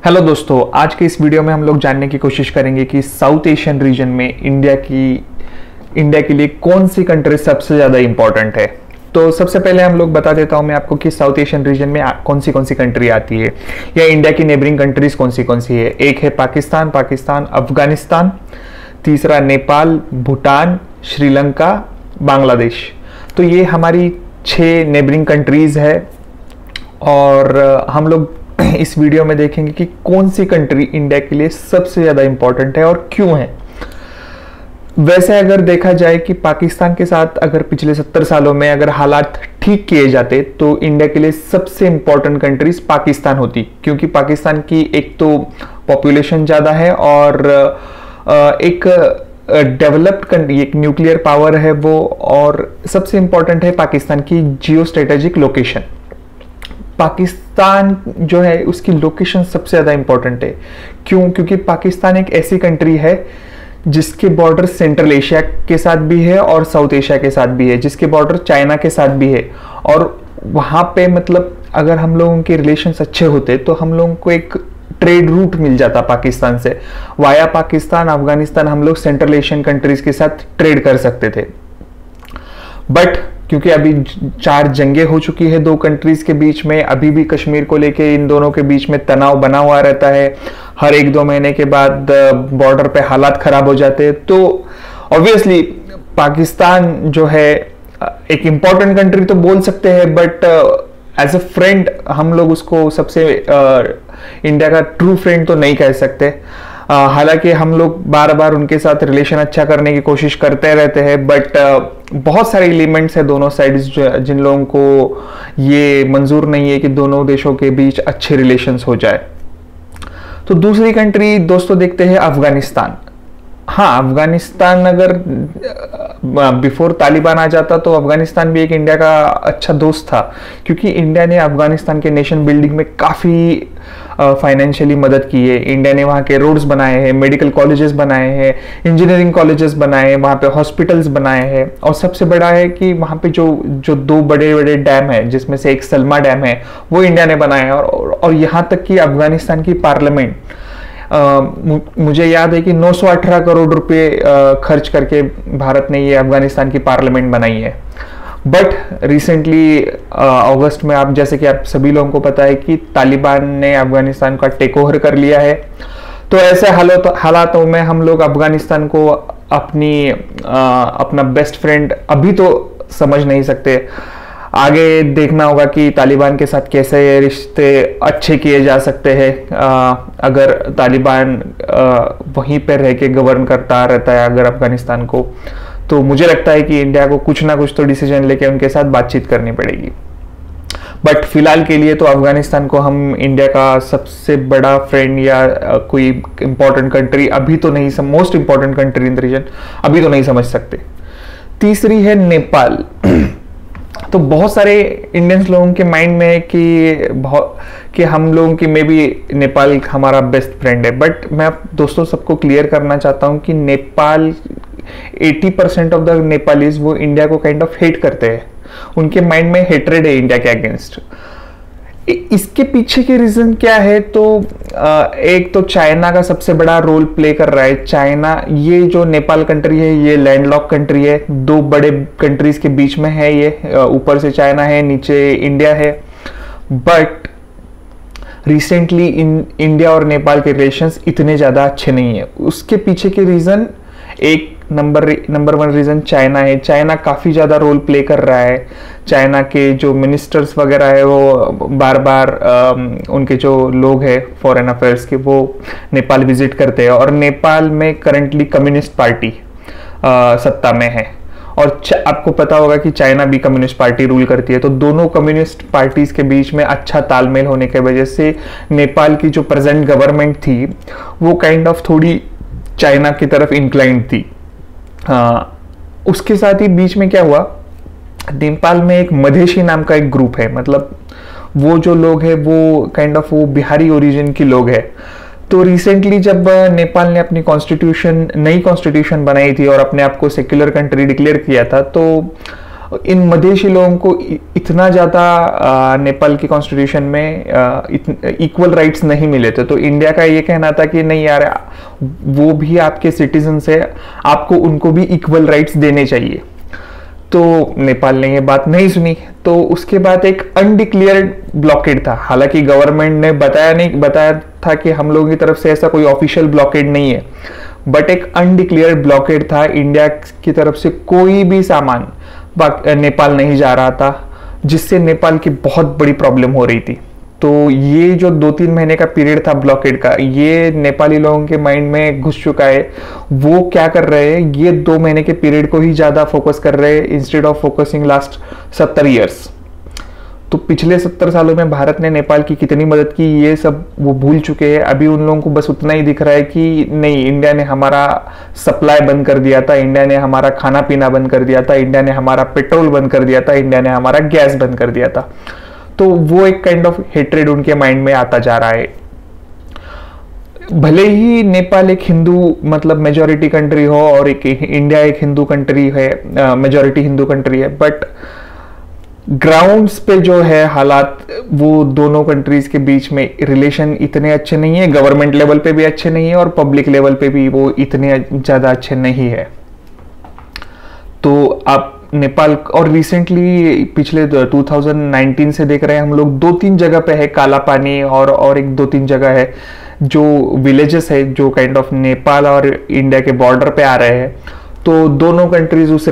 Hello दोस्तों, आज के इस वीडियो में हम लोग जानने की कोशिश करेंगे कि साउथ एशियन रीजन में इंडिया के लिए कौन सी कंट्री सबसे ज़्यादा इंपॉर्टेंट है। तो सबसे पहले हम लोग बता देता हूं मैं आपको कि साउथ एशियन रीजन में कौन सी कंट्री आती है या इंडिया की नेबरिंग कंट्रीज कौन सी है। एक है पाकिस्तान, अफगानिस्तान, तीसरा नेपाल, भूटान, श्रीलंका, बांग्लादेश। तो ये हमारी 6 नेबरिंग कंट्रीज है और हम लोग इस वीडियो में देखेंगे कि कौन सी कंट्री इंडिया के लिए सबसे ज़्यादा इंपॉर्टेंट है और क्यों है। वैसे अगर देखा जाए कि पाकिस्तान के साथ अगर पिछले 70 सालों में अगर हालात ठीक किए जाते तो इंडिया के लिए सबसे इंपॉर्टेंट कंट्रीज पाकिस्तान होती, क्योंकि पाकिस्तान की एक तो पॉपुलेशन ज़्यादा है और एक डेवलप्ड कंट्री, एक न्यूक्लियर पावर है वो, और सबसे इंपॉर्टेंट है पाकिस्तान की जियो स्ट्रेटेजिक लोकेशन। पाकिस्तान जो है उसकी लोकेशन सबसे ज़्यादा इंपॉर्टेंट है। क्यों? क्योंकि पाकिस्तान एक ऐसी कंट्री है जिसके बॉर्डर सेंट्रल एशिया के साथ भी है और साउथ एशिया के साथ भी है, जिसके बॉर्डर चाइना के साथ भी है। और वहाँ पे मतलब अगर हम लोगों के रिलेशंस अच्छे होते तो हम लोगों को एक ट्रेड रूट मिल जाता पाकिस्तान से। वाया पाकिस्तान, अफगानिस्तान हम लोग सेंट्रल एशियन कंट्रीज के साथ ट्रेड कर सकते थे। बट क्योंकि अभी 4 जंगें हो चुकी है 2 कंट्रीज के बीच में, अभी भी कश्मीर को लेके इन दोनों के बीच में तनाव बना हुआ रहता है। हर 1-2 महीने के बाद बॉर्डर पे हालात खराब हो जाते हैं। तो ऑब्वियसली पाकिस्तान जो है एक इंपॉर्टेंट कंट्री तो बोल सकते हैं, बट एज अ फ्रेंड हम लोग उसको सबसे इंडिया का ट्रू फ्रेंड तो नहीं कह सकते। हालांकि हम लोग बार बार उनके साथ रिलेशन अच्छा करने की कोशिश करते रहते हैं, बट बहुत सारे एलिमेंट्स हैं दोनों साइड्स जिन लोगों को ये मंजूर नहीं है कि दोनों देशों के बीच अच्छे रिलेशंस हो जाए। तो दूसरी कंट्री दोस्तों देखते हैं अफगानिस्तान। हाँ, अफगानिस्तान अगर बिफोर तालिबान आ जाता तो अफगानिस्तान भी एक इंडिया का अच्छा दोस्त था, क्योंकि इंडिया ने अफगानिस्तान के नेशन बिल्डिंग में काफ़ी फाइनेंशियली मदद की है। इंडिया ने वहाँ के रोड्स बनाए हैं, मेडिकल कॉलेजेस बनाए हैं, इंजीनियरिंग कॉलेजेस बनाए हैं, वहाँ पे हॉस्पिटल्स बनाए हैं। और सबसे बड़ा है कि वहाँ पे जो 2 बड़े बड़े डैम है, जिसमें से एक सलमा डैम है, वो इंडिया ने बनाया है। और यहाँ तक कि अफगानिस्तान की पार्लियामेंट, मुझे याद है कि 918 करोड़ रुपए खर्च करके भारत ने ये अफगानिस्तान की पार्लियामेंट बनाई है। बट रिसेंटली अगस्त में, आप जैसे कि आप सभी लोगों को पता है कि तालिबान ने अफगानिस्तान का टेक ओवर कर लिया है। तो ऐसे हालातों में हम लोग अफगानिस्तान को अपना बेस्ट फ्रेंड अभी तो समझ नहीं सकते। आगे देखना होगा कि तालिबान के साथ कैसे रिश्ते अच्छे किए जा सकते हैं। अगर तालिबान वहीं पर रह के गवर्न करता रहता है अगर अफगानिस्तान को, तो मुझे लगता है कि इंडिया को कुछ ना कुछ तो डिसीजन लेके उनके साथ बातचीत करनी पड़ेगी। बट फिलहाल के लिए तो अफगानिस्तान को हम इंडिया का सबसे बड़ा फ्रेंड या कोई इंपॉर्टेंट कंट्री अभी तो नहीं, most important country in the region अभी तो नहीं समझ सकते। तीसरी है नेपाल। तो बहुत सारे इंडियंस लोगों के माइंड में है कि हम लोगों की मे बी नेपाल हमारा बेस्ट फ्रेंड है। बट मैं दोस्तों सबको क्लियर करना चाहता हूं कि नेपाल 80% ऑफ द नेपालीज वो इंडिया को काइंड ऑफ हेट करते हैं। उनके माइंड में हेट्रेड है इंडिया के अगेंस्ट। इसके पीछे के रीजन क्या है? तो एक तो चाइना का सबसे बड़ा रोल प्ले कर रहा है। चाइना, ये जो नेपाल कंट्री है ये लैंडलॉक कंट्री है, 2 बड़े कंट्रीज के बीच में है ये। ऊपर से चाइना है, नीचे इंडिया है। बट रिसेंटली इंडिया और नेपाल के रिलेशंस इतने ज़्यादा अच्छे नहीं है। उसके पीछे के रीज़न, एक नंबर 1 रीज़न चाइना है। चाइना काफ़ी ज़्यादा रोल प्ले कर रहा है। चाइना के जो मिनिस्टर्स वगैरह है वो बार बार उनके जो लोग हैं फॉरेन अफेयर्स के, वो नेपाल विजिट करते हैं। और नेपाल में करंटली कम्युनिस्ट पार्टी सत्ता में है। और आपको पता होगा कि चाइना भी कम्युनिस्ट पार्टी रूल करती है। तो दोनों कम्युनिस्ट पार्टीज के बीच में अच्छा तालमेल होने की वजह से नेपाल की जो प्रेजेंट गवर्नमेंट थी वो काइंड ऑफ थोड़ी चाइना की तरफ इंक्लाइंड थी। उसके साथ ही बीच में क्या हुआ, नेपाल में एक मधेशी नाम का एक ग्रुप है। मतलब वो जो लोग हैं वो काइंड ऑफ वो बिहारी ओरिजिन के लोग हैं। तो रिसेंटली जब नेपाल ने अपनी नई कॉन्स्टिट्यूशन बनाई थी और अपने आप को सेक्युलर कंट्री डिक्लेयर किया था, तो इन मधेशी लोगों को इतना ज़्यादा नेपाल की कॉन्स्टिट्यूशन में इक्वल राइट्स नहीं मिले थे। तो इंडिया का ये कहना था कि नहीं यार, वो भी आपके सिटीजन्स है, आपको उनको भी इक्वल राइट्स देने चाहिए। तो नेपाल ने ये बात नहीं सुनी। तो उसके बाद एक अनडिक्लेयर्ड ब्लॉकेड था। हालांकि गवर्नमेंट ने बताया था कि हम लोगों की तरफ से ऐसा कोई ऑफिशियल ब्लॉकेड नहीं है, बट एक अनडिक्लेयर्ड ब्लॉकेड था। इंडिया की तरफ से कोई भी सामान नेपाल नहीं जा रहा था, जिससे नेपाल की बहुत बड़ी प्रॉब्लम हो रही थी। तो ये जो 2-3 महीने का पीरियड था ब्लॉकेड का, ये नेपाली लोगों के माइंड में घुस चुका है। वो क्या कर रहे हैं, ये 2 महीने के पीरियड को ही ज़्यादा फोकस कर रहे हैं instead of focusing last 70 years. तो पिछले 70 सालों में भारत ने नेपाल की कितनी मदद की, ये सब वो भूल चुके हैं। अभी उन लोगों को बस उतना ही दिख रहा है कि नहीं, इंडिया ने हमारा सप्लाई बंद कर दिया था, इंडिया ने हमारा खाना पीना बंद कर दिया था, इंडिया ने हमारा पेट्रोल बंद कर दिया था, इंडिया ने हमारा गैस बंद कर दिया था। तो वो एक काइंड ऑफ हेट्रेड उनके माइंड में आता जा रहा है। भले ही नेपाल एक हिंदू मतलब मेजॉरिटी कंट्री हो और इंडिया एक हिंदू कंट्री है, मेजॉरिटी हिंदू कंट्री है, बट ग्राउंड्स पे जो है हालात, वो दोनों कंट्रीज के बीच में रिलेशन इतने अच्छे नहीं है। गवर्नमेंट लेवल पे भी अच्छे नहीं है और पब्लिक लेवल पे भी वो इतने ज़्यादा अच्छे नहीं है। तो आप नेपाल और रिसेंटली पिछले 2019 से देख रहे हैं हम लोग, 2-3 जगह पे है काला पानी और एक 2-3 जगह है जो विलेजेस है जो काइंड ऑफ नेपाल और इंडिया के बॉर्डर पे आ रहे हैं। तो दोनों कंट्रीज उस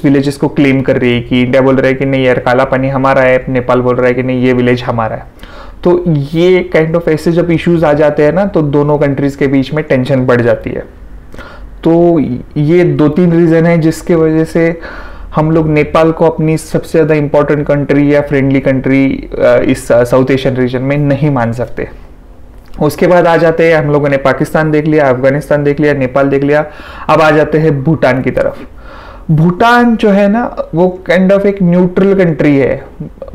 विलेजेस को क्लेम कर रही है कि इंडिया बोल रहा है कि नहीं यार काला पानी हमारा है, नेपाल बोल रहा है कि नहीं ये विलेज हमारा है। तो ये काइंड ऑफ ऐसे जब इश्यूज आ जाते हैं ना, तो दोनों कंट्रीज के बीच में टेंशन बढ़ जाती है। तो ये 2-3 रीजन है जिसके वजह से हम लोग नेपाल को अपनी सबसे ज़्यादा इंपॉर्टेंट कंट्री या फ्रेंडली कंट्री इस साउथ एशियन रीजन में नहीं मान सकते। उसके बाद आ जाते हैं, हम लोगों ने पाकिस्तान देख लिया, अफगानिस्तान देख लिया, नेपाल देख लिया, अब आ जाते हैं भूटान की तरफ। भूटान जो है ना, वो काइंड ऑफ एक न्यूट्रल कंट्री है।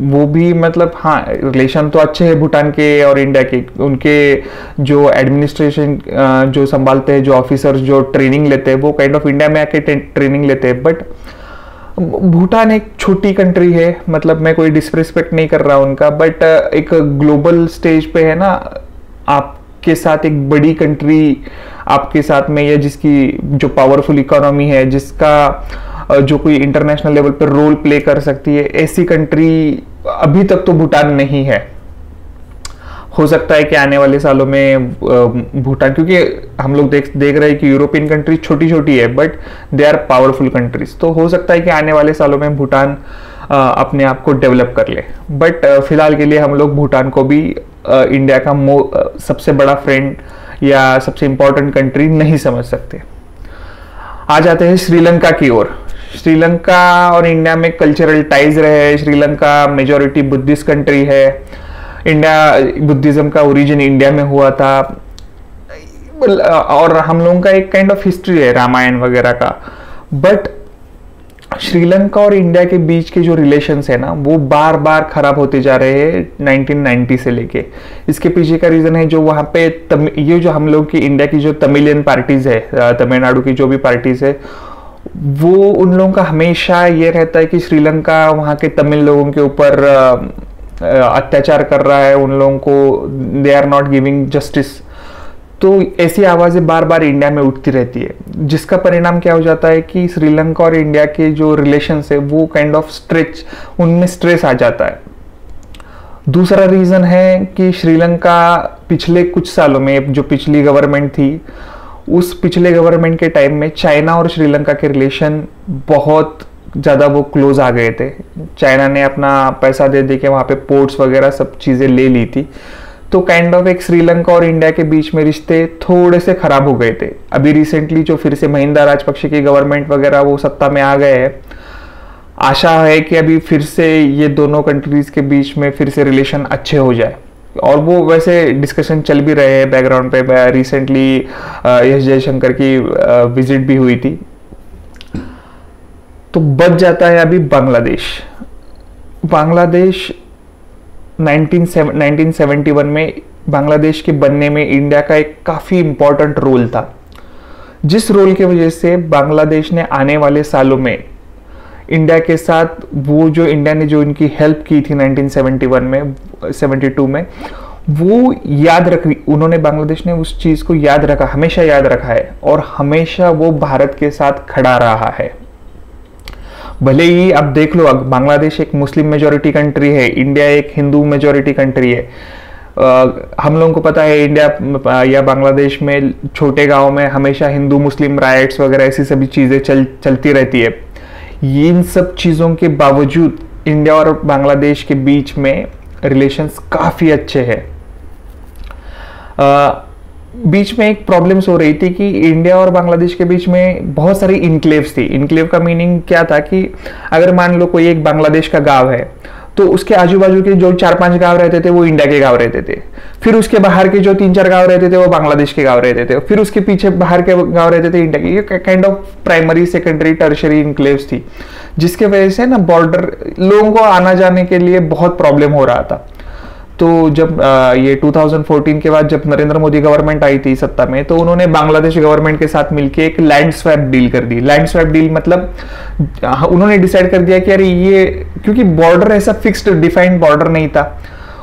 वो भी मतलब हाँ, रिलेशन तो अच्छे हैं भूटान के और इंडिया के। उनके जो एडमिनिस्ट्रेशन जो संभालते हैं, जो ऑफिसर्स जो ट्रेनिंग लेते हैं, वो काइंड ऑफ इंडिया में आके ट्रेनिंग लेते हैं। बट भूटान एक छोटी कंट्री है, मतलब मैं कोई डिसरिस्पेक्ट नहीं कर रहा उनका, बट एक ग्लोबल स्टेज पे है ना, आपके साथ एक बड़ी कंट्री आपके साथ में, या जिसकी जो पावरफुल इकोनॉमी है, जिसका जो कोई इंटरनेशनल लेवल पर रोल प्ले कर सकती है, ऐसी कंट्री अभी तक तो भूटान नहीं है। हो सकता है कि आने वाले सालों में भूटान, क्योंकि हम लोग देख रहे हैं कि यूरोपियन कंट्री छोटी छोटी है but they are powerful countries, तो हो सकता है कि आने वाले सालों में भूटान अपने आप को डेवलप कर ले। बट फिलहाल के लिए हम लोग भूटान को भी इंडिया का सबसे बड़ा फ्रेंड या सबसे इंपॉर्टेंट कंट्री नहीं समझ सकते। आ जाते हैं श्रीलंका की ओर। श्रीलंका और इंडिया में कल्चरल टाइज रहे हैं। श्रीलंका मेजॉरिटी बुद्धिस्ट कंट्री है। इंडिया बुद्धिज्म का ओरिजिन इंडिया में हुआ था, और हम लोगों का एक काइंड ऑफ हिस्ट्री है रामायण वगैरह का। बट श्रीलंका और इंडिया के बीच के जो रिलेशंस है ना, वो बार बार खराब होते जा रहे हैं 1990 से लेके। इसके पीछे का रीजन है जो वहाँ पे ये जो हम लोग की इंडिया की जो तमिलियन पार्टीज है, तमिलनाडु की जो भी पार्टीज है, वो उन लोगों का हमेशा ये रहता है कि श्रीलंका वहाँ के तमिल लोगों के ऊपर अत्याचार कर रहा है, उन लोगों को they are not giving justice. तो ऐसी आवाज़ें बार बार इंडिया में उठती रहती है, जिसका परिणाम क्या हो जाता है कि श्रीलंका और इंडिया के जो रिलेशंस है वो काइंड ऑफ उनमें स्ट्रेस आ जाता है। दूसरा रीज़न है कि श्रीलंका पिछले कुछ सालों में, जो पिछली गवर्नमेंट थी, उस पिछले गवर्नमेंट के टाइम में चाइना और श्रीलंका के रिलेशन बहुत ज़्यादा वो क्लोज आ गए थे। चाइना ने अपना पैसा दे दे के वहाँ पे पोर्ट्स वगैरह सब चीज़ें ले ली थी। तो काइंड ऑफ एक श्रीलंका और इंडिया के बीच में रिश्ते थोड़े से खराब हो गए थे। अभी रिसेंटली जो फिर से महिंदा राजपक्षे की गवर्नमेंट वगैरह वो सत्ता में आ गए हैं, आशा है कि अभी फिर से ये दोनों कंट्रीज के बीच में फिर से रिलेशन अच्छे हो जाए। और वो वैसे डिस्कशन चल भी रहे हैं बैकग्राउंड पे। रिसेंटली एस जयशंकर की विजिट भी हुई थी। तो बच जाता है अभी बांग्लादेश। बांग्लादेश 1971 में बांग्लादेश के बनने में इंडिया का एक काफ़ी इंपॉर्टेंट रोल था, जिस रोल की वजह से बांग्लादेश ने आने वाले सालों में इंडिया के साथ वो जो इंडिया ने जो इनकी हेल्प की थी 1971 में 72 में, वो याद रखी उन्होंने, बांग्लादेश ने उस चीज को याद रखा, हमेशा याद रखा है और हमेशा वो भारत के साथ खड़ा रहा है। भले ही अब देख लो, अब बांग्लादेश एक मुस्लिम मेजोरिटी कंट्री है, इंडिया एक हिंदू मेजोरिटी कंट्री है। हम लोगों को पता है इंडिया या बांग्लादेश में छोटे गांव में हमेशा हिंदू मुस्लिम राइट्स वगैरह ऐसी सभी चीजें चलती रहती है। इन सब चीजों के बावजूद इंडिया और बांग्लादेश के बीच में रिलेशंस काफी अच्छे हैं। बीच में एक प्रॉब्लम्स हो रही थी कि इंडिया और बांग्लादेश के बीच में बहुत सारी इनक्लेव्स थी। इनक्लेव का मीनिंग क्या था कि अगर मान लो कोई एक बांग्लादेश का गांव है तो उसके आजू बाजू के जो 4-5 गांव रहते थे वो इंडिया के गांव रहते थे, फिर उसके बाहर के जो 3-4 गांव रहते थे वो बांग्लादेश के गांव रहते थे, फिर उसके पीछे बाहर के गांव रहते थे इंडिया के। ये kind of primary secondary tertiary enclaves थी, जिसके वजह से ना बॉर्डर लोगों को आना जाने के लिए बहुत प्रॉब्लम हो रहा था। तो जब ये 2014 के बाद जब नरेंद्र मोदी गवर्नमेंट आई थी सत्ता में, तो उन्होंने बांग्लादेश गवर्नमेंट के साथ मिलकर एक लैंड स्वैप डील कर दी। लैंड स्वैप डील मतलब उन्होंने डिसाइड कर दिया कि अरे ये, क्योंकि बॉर्डर ऐसा फिक्स्ड डिफाइंड बॉर्डर नहीं था,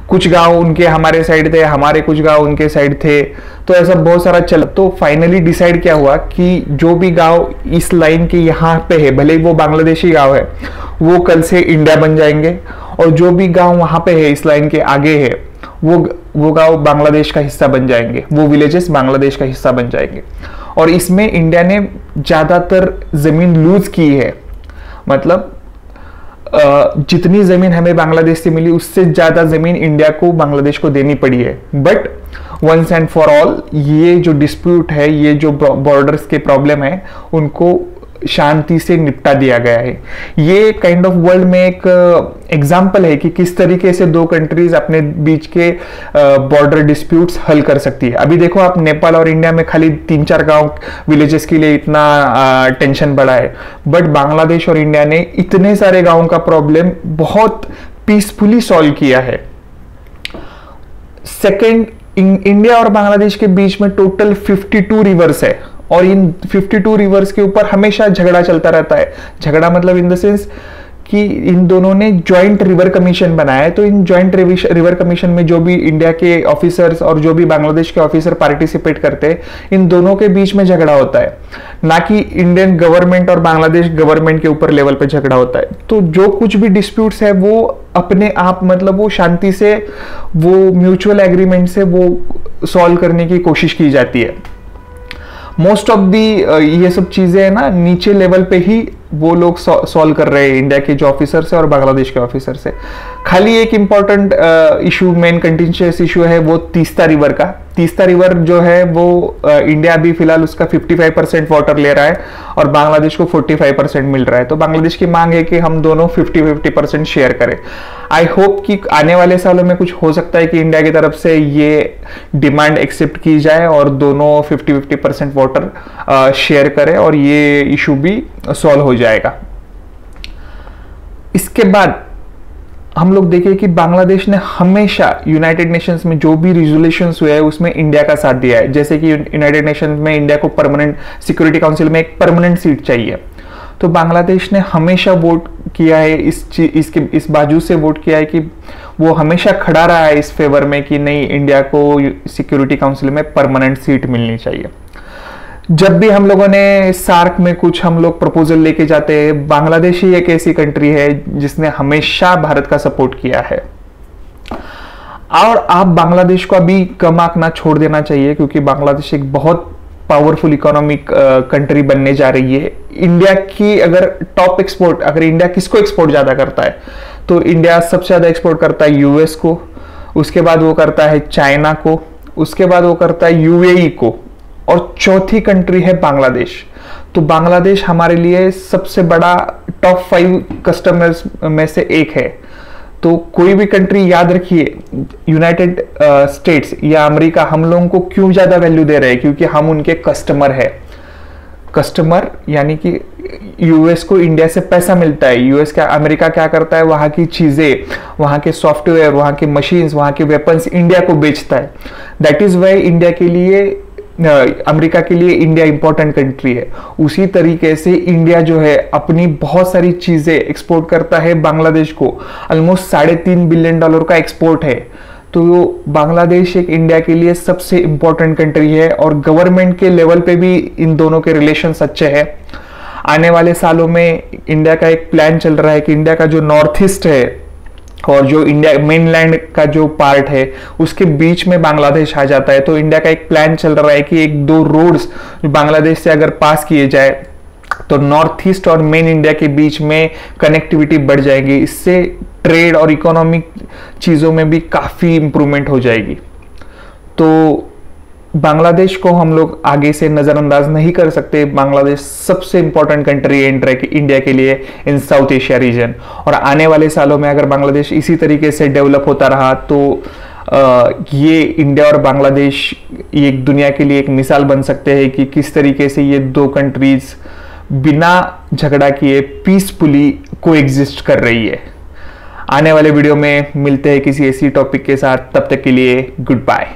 कुछ गांव उनके हमारे साइड थे, हमारे कुछ गांव उनके साइड थे, तो ऐसा बहुत सारा चल। तो फाइनली डिसाइड क्या हुआ कि जो भी गांव इस लाइन के यहाँ पे है, भले ही वो बांग्लादेशी गांव है, वो कल से इंडिया बन जाएंगे, और जो भी गांव वहां पे है इस लाइन के आगे है वो गांव बांग्लादेश का हिस्सा बन जाएंगे, वो विलेजेस बांग्लादेश का हिस्सा बन जाएंगे। और इसमें इंडिया ने ज्यादातर जमीन लूज की है, मतलब जितनी जमीन हमें बांग्लादेश से मिली उससे ज्यादा जमीन इंडिया को बांग्लादेश को देनी पड़ी है। But once and for all ये जो डिस्प्यूट है, ये जो बॉर्डर्स के प्रॉब्लम है, उनको शांति से निपटा दिया गया है। ये काइंड ऑफ वर्ल्ड में एक एग्जाम्पल है कि किस तरीके से दो कंट्रीज अपने बीच के बॉर्डर डिस्प्यूट्स हल कर सकती है। अभी देखो आप, नेपाल और इंडिया में खाली 3-4 गांव विलेजेस के लिए इतना टेंशन बढ़ा है, बट बांग्लादेश और इंडिया ने इतने सारे गांवों का प्रॉब्लम बहुत पीसफुली सॉल्व किया है। सेकेंड, इंडिया और बांग्लादेश के बीच में टोटल 52 रिवर्स है, और इन 52 रिवर्स के ऊपर हमेशा झगड़ा चलता रहता है। झगड़ा मतलब इन द सेंस कि इन दोनों ने ज्वाइंट रिवर कमीशन बनाया है, तो इन ज्वाइंट रिवर कमीशन में जो भी इंडिया के ऑफिसर्स और जो भी बांग्लादेश के ऑफिसर पार्टिसिपेट करते हैं, इन दोनों के बीच में झगड़ा होता है, ना कि इंडियन गवर्नमेंट और बांग्लादेश गवर्नमेंट के ऊपर लेवल पे झगड़ा होता है। तो जो कुछ भी डिस्प्यूट्स है वो अपने आप, मतलब वो शांति से, वो म्यूचुअल एग्रीमेंट से वो सॉल्व करने की कोशिश की जाती है। मोस्ट ऑफ दी ये सब चीजें है ना नीचे लेवल पे ही वो लोग सॉल्व कर रहे हैं, इंडिया के जो ऑफिसर्स है और बांग्लादेश के ऑफिसर्स है। खाली एक इंपॉर्टेंट इशू, मेन कंटिजेंस इशू है वो तीस्ता रिवर का। तीस्ता रिवर जो है वो इंडिया अभी फिलहाल उसका 55% वाटर ले रहा है और बांग्लादेश को 45% मिल रहा है। तो बांग्लादेश की मांग है कि हम दोनों 50-50% शेयर करें। आई होप कि आने वाले सालों में कुछ हो सकता है कि इंडिया की तरफ से ये डिमांड एक्सेप्ट की जाए और दोनों 50-50% वाटर शेयर करें और ये इशू भी सॉल्व हो जाएगा। इसके बाद हम लोग देखें कि बांग्लादेश ने हमेशा यूनाइटेड नेशंस में जो भी रिजोल्यूशंस हुए हैं उसमें इंडिया का साथ दिया है। जैसे कि यूनाइटेड नेशंस में इंडिया को परमानेंट सिक्योरिटी काउंसिल में एक परमानेंट सीट चाहिए, तो बांग्लादेश ने हमेशा वोट किया है, इस बाजू से वोट किया है कि वो हमेशा खड़ा रहा है इस फेवर में कि नहीं, इंडिया को सिक्योरिटी काउंसिल में परमानेंट सीट मिलनी चाहिए। जब भी हम लोगों ने सार्क में कुछ हम लोग प्रपोजल लेके जाते हैं, बांग्लादेश ही एक ऐसी कंट्री है जिसने हमेशा भारत का सपोर्ट किया है। और आप बांग्लादेश को अभी कम आंकना छोड़ देना चाहिए, क्योंकि बांग्लादेश एक बहुत पावरफुल इकोनॉमिक कंट्री बनने जा रही है। इंडिया की अगर टॉप एक्सपोर्ट, अगर इंडिया किसको एक्सपोर्ट ज्यादा करता है, तो इंडिया सबसे ज्यादा एक्सपोर्ट करता है यूएस को, उसके बाद वो करता है चाइना को, उसके बाद वो करता है यूएई को, और चौथी कंट्री है बांग्लादेश। तो बांग्लादेश हमारे लिए सबसे बड़ा टॉप 5 कस्टमर्स में से एक है। तो कोई भी कंट्री याद रखिए, यूनाइटेड स्टेट्स या अमेरिका हम लोगों को क्यों ज्यादा वैल्यू दे रहे हैं, क्योंकि हम उनके कस्टमर है। कस्टमर यानी कि यूएस को इंडिया से पैसा मिलता है, यूएस का, अमेरिका क्या करता है, वहां की चीजें, वहां के सॉफ्टवेयर, वहां के मशीन्स, वहां के वेपन्स इंडिया को बेचता है। दैट इज वाई इंडिया के लिए अमेरिका के लिए इंडिया इंपॉर्टेंट कंट्री है, उसी तरीके से इंडिया जो है अपनी बहुत सारी चीजें एक्सपोर्ट करता है बांग्लादेश को। ऑलमोस्ट $3.5 बिलियन का एक्सपोर्ट है। तो बांग्लादेश एक इंडिया के लिए सबसे इंपॉर्टेंट कंट्री है और गवर्नमेंट के लेवल पे भी इन दोनों के रिलेशन अच्छे हैं। आने वाले सालों में इंडिया का एक प्लान चल रहा है कि इंडिया का जो नॉर्थ ईस्ट है और जो इंडिया मेनलैंड का जो पार्ट है उसके बीच में बांग्लादेश आ जाता है। तो इंडिया का एक प्लान चल रहा है कि 1-2 रोड्स बांग्लादेश से अगर पास किए जाए तो नॉर्थ ईस्ट और मेन इंडिया के बीच में कनेक्टिविटी बढ़ जाएगी। इससे ट्रेड और इकोनॉमिक चीज़ों में भी काफ़ी इंप्रूवमेंट हो जाएगी। तो बांग्लादेश को हम लोग आगे से नज़रअंदाज नहीं कर सकते। बांग्लादेश सबसे इंपॉर्टेंट कंट्री है इंडिया के लिए इन साउथ एशिया रीजन। और आने वाले सालों में अगर बांग्लादेश इसी तरीके से डेवलप होता रहा तो ये इंडिया और बांग्लादेश ये एक दुनिया के लिए एक मिसाल बन सकते हैं कि किस तरीके से ये दो कंट्रीज बिना झगड़ा किए पीसफुली कोएग्जिस्ट कर रही है। आने वाले वीडियो में मिलते हैं किसी ऐसी टॉपिक के साथ, तब तक के लिए गुड बाय।